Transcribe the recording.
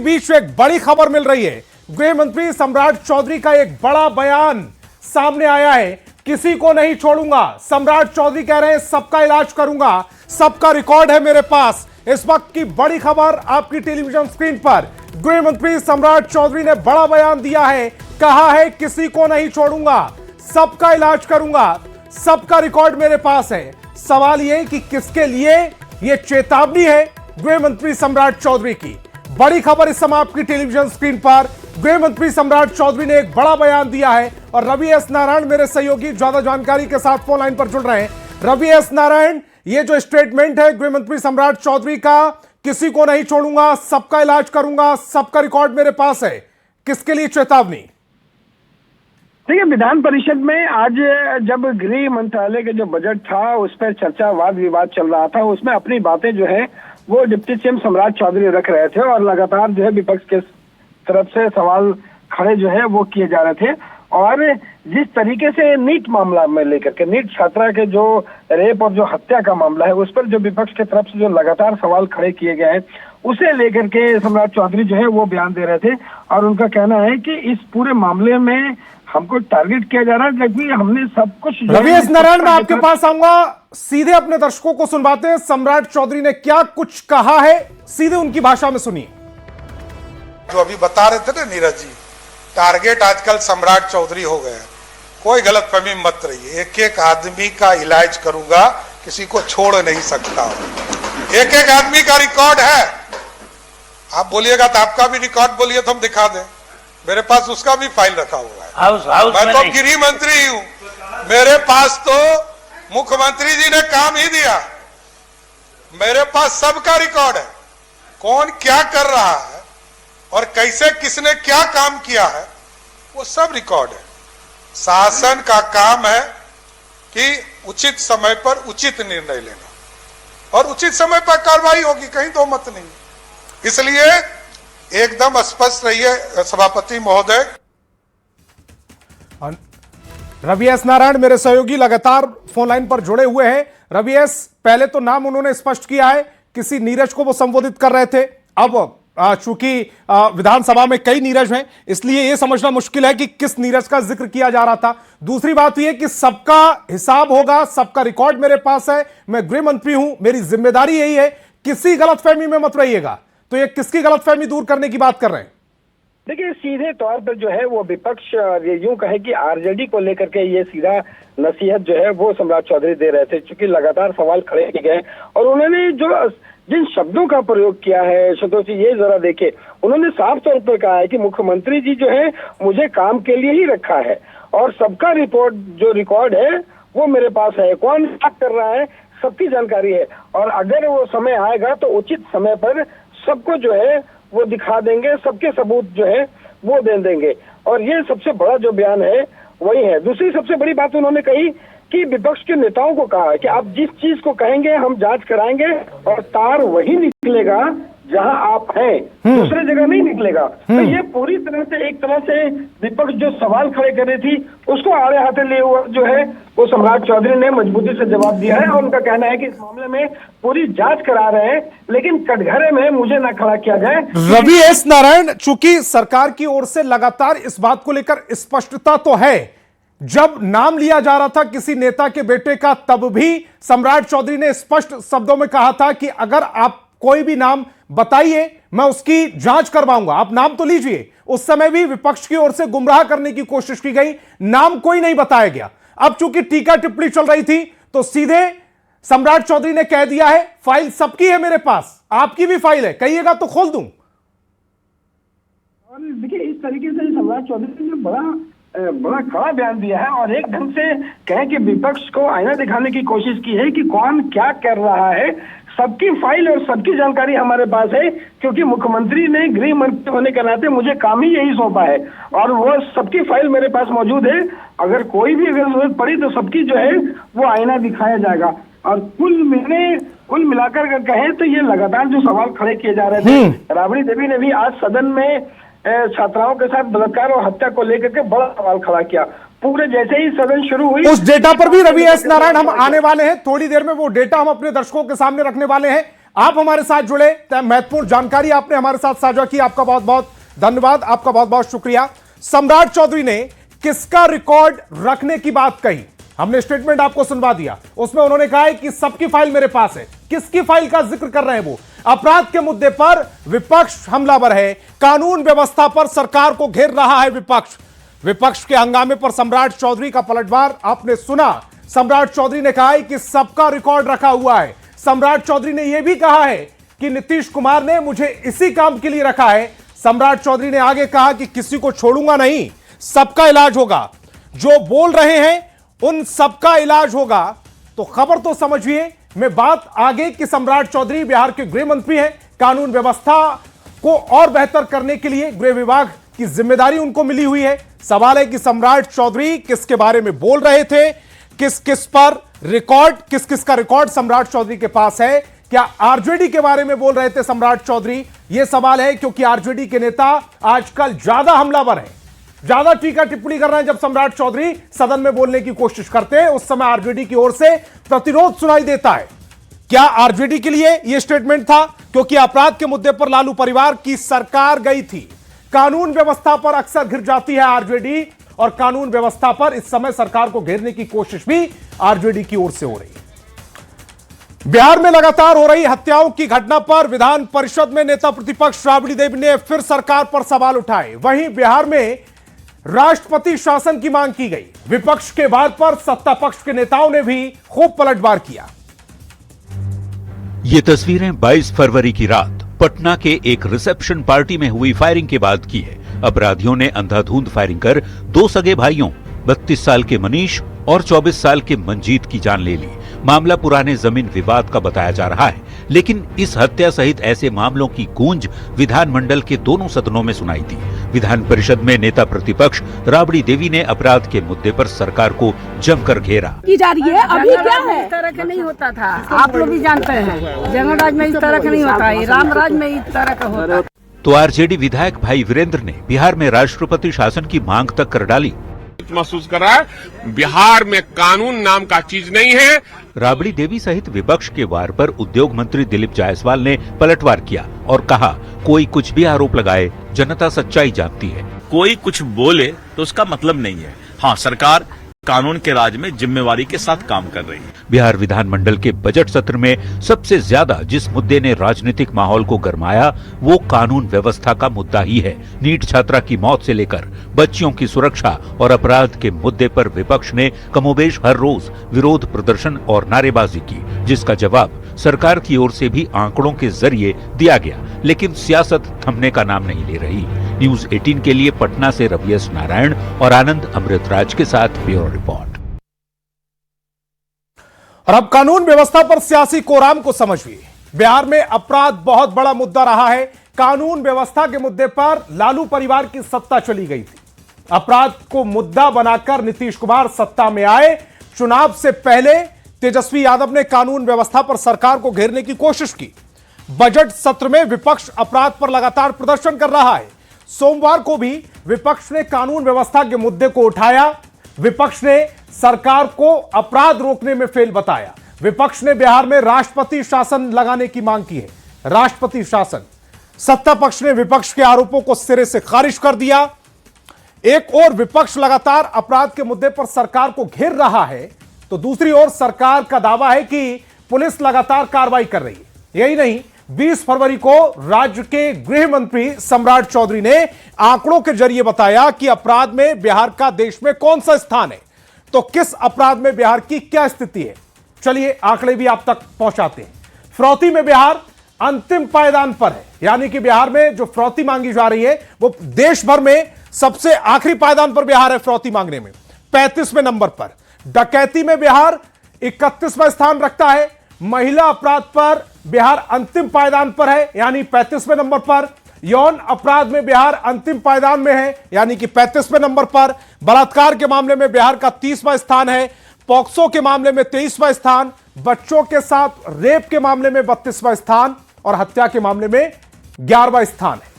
बीच एक बड़ी खबर मिल रही है। गृह मंत्री सम्राट चौधरी का एक बड़ा बयान सामने आया है। किसी को नहीं छोड़ूंगा, सम्राट चौधरी कह रहे हैं सबका इलाज करूंगा, सबका रिकॉर्ड है मेरे पास। इस वक्त की बड़ी खबर आपकी टेलीविजन स्क्रीन पर। गृह मंत्री सम्राट चौधरी ने बड़ा बयान दिया है, कहा है किसी को नहीं छोड़ूंगा, सबका इलाज करूंगा, सबका रिकॉर्ड मेरे पास है। सवाल यह कि किसके लिए यह चेतावनी है गृह मंत्री सम्राट चौधरी की। बड़ी खबर इस समय आपकी टेलीविजन स्क्रीन पर। गृह मंत्री सम्राट चौधरी ने एक बड़ा बयान दिया है और रवि एस नारायण मेरे सहयोगी ज्यादा जानकारी के साथ फोन लाइन पर जुड़ रहे हैं। रवि एस नारायण, ये जो स्टेटमेंट है गृह मंत्री सम्राट चौधरी का, किसी को नहीं छोड़ूंगा, सबका इलाज करूंगा, सबका रिकॉर्ड मेरे पास है, किसके लिए चेतावनी? देखिए, विधान परिषद में आज जब गृह मंत्रालय का जो बजट था उस पर चर्चा वाद विवाद चल रहा था, उसमें अपनी बातें जो है वो डिप्टी सीएम सम्राट चौधरी रख रहे थे और लगातार जो है विपक्ष के तरफ से सवाल खड़े जो है वो किए जा रहे थे। और जिस तरीके से नीट मामला में लेकर के, नीट छात्रा के जो रेप और जो हत्या का मामला है उस पर जो विपक्ष के तरफ से जो लगातार सवाल खड़े किए गए हैं उसे लेकर के सम्राट चौधरी जो है वो बयान दे रहे थे। और उनका कहना है कि इस पूरे मामले में हमको टारगेट किया जा रहा है, जबकि हमने सब कुछ। रवि एस नारायण, मैं आपके पास आऊंगा, सीधे अपने दर्शकों को सुनवाते हैं सम्राट चौधरी ने क्या कुछ कहा है, सीधे उनकी भाषा में सुनिए। जो अभी बता रहे थे ना नीरज जी, टारगेट आजकल सम्राट चौधरी हो गया। कोई गलतफहमी मत रहिए, एक एक आदमी का इलाज करूंगा, किसी को छोड़ नहीं सकता। एक एक आदमी का रिकॉर्ड है। आप बोलिएगा तो आपका भी रिकॉर्ड बोलिए तो हम दिखा दें, मेरे पास उसका भी फाइल रखा हुआ है। मैं तो गृह मंत्री हूं, मेरे पास तो मुख्यमंत्री जी ने काम ही दिया, मेरे पास सबका रिकॉर्ड है। कौन क्या कर रहा है और कैसे किसने क्या काम किया है वो सब रिकॉर्ड है। शासन का काम है कि उचित समय पर उचित निर्णय लेना और उचित समय पर कार्रवाई होगी, कहीं दो मत नहीं। इसलिए एकदम स्पष्ट रहिए सभापति महोदय। रवि एस नारायण मेरे सहयोगी लगातार फोन लाइन पर जुड़े हुए हैं। रवि एस, पहले तो नाम उन्होंने स्पष्ट किया है, किसी नीरज को वो संबोधित कर रहे थे। अब चूंकि विधानसभा में कई नीरज हैं, इसलिए यह समझना मुश्किल है कि किस नीरज का जिक्र किया जा रहा था। दूसरी बात यह कि सबका हिसाब होगा, सबका रिकॉर्ड मेरे पास है, मैं गृह मंत्री हूं, मेरी जिम्मेदारी यही है, किसी गलतफहमी में मत रहिएगा। तो ये किसकी गलतफहमी दूर करने की बात कर रहे हैं? देखिए, सीधे तौर पर जो है वो विपक्ष यूं कहे कि आरजेडी को लेकर के ये सीधा नसीहत जो है वो सम्राट चौधरी दे रहे थे, क्योंकि लगातार सवाल खड़े किए गए और उन्होंने जो जिन शब्दों का प्रयोग किया है, संतोष जी ये जरा देखे, उन्होंने साफ तौर पर कहा है कि मुख्यमंत्री जी जो है मुझे काम के लिए ही रखा है और सबका रिपोर्ट जो रिकॉर्ड है वो मेरे पास है, कौन क्या कर रहा है सबकी जानकारी है और अगर वो समय आएगा तो उचित समय पर सबको जो है वो दिखा देंगे, सबके सबूत जो है वो दे देंगे। और ये सबसे बड़ा जो बयान है वही है। दूसरी सबसे बड़ी बात उन्होंने कही कि विपक्ष के नेताओं को कहा है कि आप जिस चीज को कहेंगे हम जांच कराएंगे और तार वही निकलेगा जहां आप हैं, दूसरे जगह नहीं निकलेगा। तो ये पूरी तरह से एक तरह से विपक्ष जो सवाल खड़े कर रही थी उसको आड़े हाथे लिए हुआ जो है वो सम्राट चौधरी ने मजबूती से जवाब दिया है और उनका कहना है कि इस मामले में पूरी जांच करा रहे हैं, लेकिन कटघरे में मुझे ना खड़ा किया जाए। रवि एस नारायण, चूंकि सरकार की ओर से लगातार इस बात को लेकर स्पष्टता तो है, जब नाम लिया जा रहा था किसी नेता के बेटे का तब भी सम्राट चौधरी ने स्पष्ट शब्दों में कहा था कि अगर आप कोई भी नाम बताइए मैं उसकी जांच करवाऊंगा, आप नाम तो लीजिए। उस समय भी विपक्ष की ओर से गुमराह करने की कोशिश की गई, नाम कोई नहीं बताया गया। अब चूंकि टीका टिप्पणी चल रही थी तो सीधे सम्राट चौधरी ने कह दिया है फाइल सबकी है मेरे पास, आपकी भी फाइल है, कहिएगा तो खोल दूं। और देखिए, इस तरीके से सम्राट चौधरी ने बड़ा कड़ा बयान दिया है और एक ढंग से कहे कि विपक्ष को आईना दिखाने की कोशिश की है कि कौन क्या कर रहा है। सबकी फाइल और सबकी जानकारी हमारे पास है, क्योंकि मुख्यमंत्री ने गृह मंत्री होने के नाते मुझे काम ही यही सौंपा है और वो सबकी फाइल मेरे पास मौजूद है। अगर कोई भी अगर जरूरत पड़ी तो सबकी जो है वो आईना दिखाया जाएगा। और कुल मिलाकर अगर कहें तो ये लगातार जो सवाल खड़े किए जा रहे थे, राबड़ी देवी ने भी आज सदन में छात्राओं के साथ बलात्कार और हत्या को लेकर के बड़ा सवाल खड़ा किया। पूरे जैसे ही सदन शुरू हुई उस डेटा पर भी रवि एस नारायण हम आने वाले हैं, थोड़ी देर में वो डेटा हम अपने दर्शकों के सामने रखने वाले हैं। आप हमारे साथ जुड़े, महत्वपूर्ण जानकारी आपने हमारे साथ साझा की, आपका बहुत बहुत धन्यवाद, आपका बहुत बहुत शुक्रिया। सम्राट चौधरी ने किसका रिकॉर्ड रखने की बात कही, हमने स्टेटमेंट आपको सुनवा दिया। उसमें उन्होंने कहा है कि सबकी फाइल मेरे पास है। किसकी फाइल का जिक्र कर रहे हैं वो? अपराध के मुद्दे पर विपक्ष हमलावर है, कानून व्यवस्था पर सरकार को घेर रहा है विपक्ष। विपक्ष के हंगामे पर सम्राट चौधरी का पलटवार आपने सुना। सम्राट चौधरी ने कहा है कि सबका रिकॉर्ड रखा हुआ है। सम्राट चौधरी ने यह भी कहा है कि नीतीश कुमार ने मुझे इसी काम के लिए रखा है। सम्राट चौधरी ने आगे कहा कि किसी को छोड़ूंगा नहीं, सबका इलाज होगा। जो बोल रहे हैं उन सबका इलाज होगा। तो खबर तो समझिए, मैं बात आगे कि सम्राट चौधरी बिहार के गृह मंत्री हैं, कानून व्यवस्था को और बेहतर करने के लिए गृह विभाग की जिम्मेदारी उनको मिली हुई है। सवाल है कि सम्राट चौधरी किसके बारे में बोल रहे थे, किस किस पर रिकॉर्ड, किस किस का रिकॉर्ड सम्राट चौधरी के पास है। क्या आरजेडी के बारे में बोल रहे थे सम्राट चौधरी? यह सवाल है, क्योंकि आरजेडी के नेता आजकल ज्यादा हमलावर हैं, ज्यादा टीका टिप्पणी कर रहे हैं। जब सम्राट चौधरी सदन में बोलने की कोशिश करते हैं उस समय आरजेडी की ओर से प्रतिरोध सुनाई देता है। क्या आरजेडी के लिए यह स्टेटमेंट था? क्योंकि अपराध के मुद्दे पर लालू परिवार की सरकार गई थी। कानून व्यवस्था पर अक्सर घिर जाती है आरजेडी, और कानून व्यवस्था पर इस समय सरकार को घेरने की कोशिश भी आरजेडी की ओर से हो रही है। बिहार में लगातार हो रही हत्याओं की घटना पर विधान परिषद में नेता प्रतिपक्ष राबड़ी देवी ने फिर सरकार पर सवाल उठाए। वहीं बिहार में राष्ट्रपति शासन की मांग की गई। विपक्ष के वार पर सत्ता पक्ष के नेताओं ने भी खूब पलटवार किया। ये तस्वीरें 22 फरवरी की रात पटना के एक रिसेप्शन पार्टी में हुई फायरिंग के बाद की है। अपराधियों ने अंधाधुंध फायरिंग कर दो सगे भाइयों 32 साल के मनीष और 24 साल के मंजीत की जान ले ली। मामला पुराने जमीन विवाद का बताया जा रहा है, लेकिन इस हत्या सहित ऐसे मामलों की गूंज विधानमंडल के दोनों सदनों में सुनाई दी। विधान परिषद में नेता प्रतिपक्ष राबड़ी देवी ने अपराध के मुद्दे पर सरकार को जमकर घेरा। की जा रही है अभी क्या है? इस तरह का नहीं होता था, आप लोग भी जानते हैं। जंगल राज में इस तरह का नहीं होता है, राम राज में इस तरह का होता है। तो आरजेडी विधायक भाई वीरेंद्र ने बिहार में राष्ट्रपति शासन की मांग तक कर डाली। महसूस कर रहा है बिहार में कानून नाम का चीज नहीं है। राबड़ी देवी सहित विपक्ष के वार पर उद्योग मंत्री दिलीप जायसवाल ने पलटवार किया और कहा, कोई कुछ भी आरोप लगाए, जनता सच्चाई जानती है। कोई कुछ बोले तो उसका मतलब नहीं है। हाँ, सरकार कानून के राज में जिम्मेवारी के साथ काम कर रही है। बिहार विधानमंडल के बजट सत्र में सबसे ज्यादा जिस मुद्दे ने राजनीतिक माहौल को गरमाया वो कानून व्यवस्था का मुद्दा ही है। नीट छात्रा की मौत से लेकर बच्चियों की सुरक्षा और अपराध के मुद्दे पर विपक्ष ने कमोबेश हर रोज विरोध प्रदर्शन और नारेबाजी की, जिसका जवाब सरकार की ओर से भी आंकड़ों के जरिए दिया गया। लेकिन सियासत थमने का नाम नहीं ले रही। न्यूज 18 के लिए पटना से रवि एस नारायण और आनंद अमृतराज के साथ ब्यूरो रिपोर्ट। और अब कानून व्यवस्था पर सियासी कोराम को समझिए। बिहार में अपराध बहुत बड़ा मुद्दा रहा है। कानून व्यवस्था के मुद्दे पर लालू परिवार की सत्ता चली गई थी। अपराध को मुद्दा बनाकर नीतीश कुमार सत्ता में आए। चुनाव से पहले तेजस्वी यादव ने कानून व्यवस्था पर सरकार को घेरने की कोशिश की। बजट सत्र में विपक्ष अपराध पर लगातार प्रदर्शन कर रहा है। सोमवार को भी विपक्ष ने कानून व्यवस्था के मुद्दे को उठाया। विपक्ष ने सरकार को अपराध रोकने में फेल बताया। विपक्ष ने बिहार में राष्ट्रपति शासन लगाने की मांग की है। राष्ट्रपति शासन। सत्ता पक्ष ने विपक्ष के आरोपों को सिरे से खारिज कर दिया। एक ओर विपक्ष लगातार अपराध के मुद्दे पर सरकार को घेर रहा है, तो दूसरी ओर सरकार का दावा है कि पुलिस लगातार कार्रवाई कर रही है। यही नहीं, 20 फरवरी को राज्य के गृह मंत्री सम्राट चौधरी ने आंकड़ों के जरिए बताया कि अपराध में बिहार का देश में कौन सा स्थान है, तो किस अपराध में बिहार की क्या स्थिति है। चलिए आंकड़े भी आप तक पहुंचाते हैं। फिरौती में बिहार अंतिम पायदान पर है, यानी कि बिहार में जो फिरौती मांगी जा रही है वो देश भर में सबसे आखिरी पायदान पर बिहार है। फिरौती मांगने में 35वें नंबर पर। डकैती में बिहार 31वां स्थान रखता है। महिला अपराध पर बिहार अंतिम पायदान पर है, यानी 35वें नंबर पर। यौन अपराध में बिहार अंतिम पायदान में है, यानी कि 35वें नंबर पर। बलात्कार के मामले में बिहार का 30वां स्थान है। पॉक्सो के मामले में 23वां स्थान। बच्चों के साथ रेप के मामले में 32वां स्थान और हत्या के मामले में 11वां स्थान है।